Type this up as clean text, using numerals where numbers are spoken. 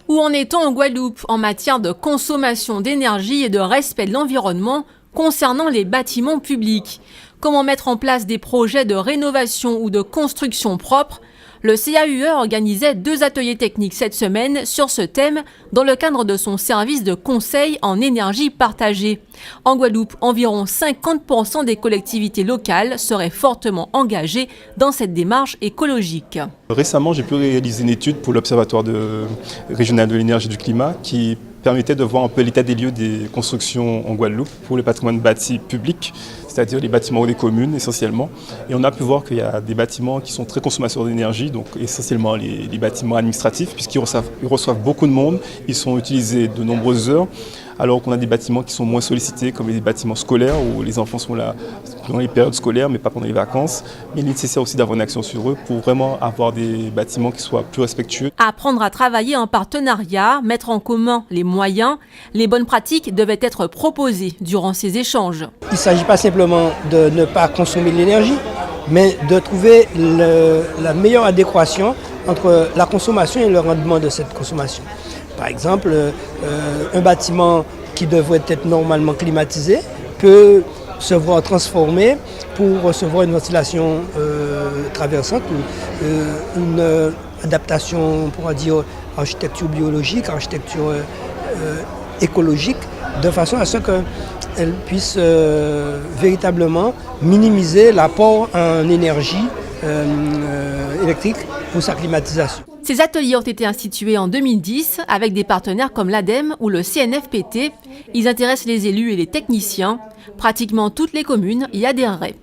Où en est-on en Guadeloupe en matière de consommation d'énergie et de respect de l'environnement concernant les bâtiments publics? Comment mettre en place des projets de rénovation ou de construction propre? Le CAUE organisait 2 ateliers techniques cette semaine sur ce thème dans le cadre de son service de conseil en énergie partagée. En Guadeloupe, environ 50% des collectivités locales seraient fortement engagées dans cette démarche écologique. Récemment, j'ai pu réaliser une étude pour l'Observatoire régional de l'énergie et du climat qui permettait de voir un peu l'état des lieux des constructions en Guadeloupe pour le patrimoine bâti public, c'est-à-dire les bâtiments des communes essentiellement. Et on a pu voir qu'il y a des bâtiments qui sont très consommateurs d'énergie, donc essentiellement les bâtiments administratifs, puisqu'ils reçoivent beaucoup de monde, ils sont utilisés de nombreuses heures, alors qu'on a des bâtiments qui sont moins sollicités, comme les bâtiments scolaires, où les enfants sont là pendant les périodes scolaires, mais pas pendant les vacances. Mais il est nécessaire aussi d'avoir une action sur eux pour vraiment avoir des bâtiments qui soient plus respectueux. Apprendre à travailler en partenariat, mettre en commun les moyens, les bonnes pratiques devaient être proposées durant ces échanges. Il ne s'agit pas simplement de ne pas consommer de l'énergie, mais de trouver la meilleure adéquation entre la consommation et le rendement de cette consommation. Par exemple, un bâtiment qui devrait être normalement climatisé peut se voir transformé pour recevoir une ventilation traversante, une adaptation, on pourra dire, architecture biologique, architecture écologique, de façon à ce qu'elle puisse véritablement minimiser l'apport en énergie électrique pour sa climatisation. Ces ateliers ont été institués en 2010 avec des partenaires comme l'ADEME ou le CNFPT. Ils intéressent les élus et les techniciens. Pratiquement toutes les communes y adhéreraient.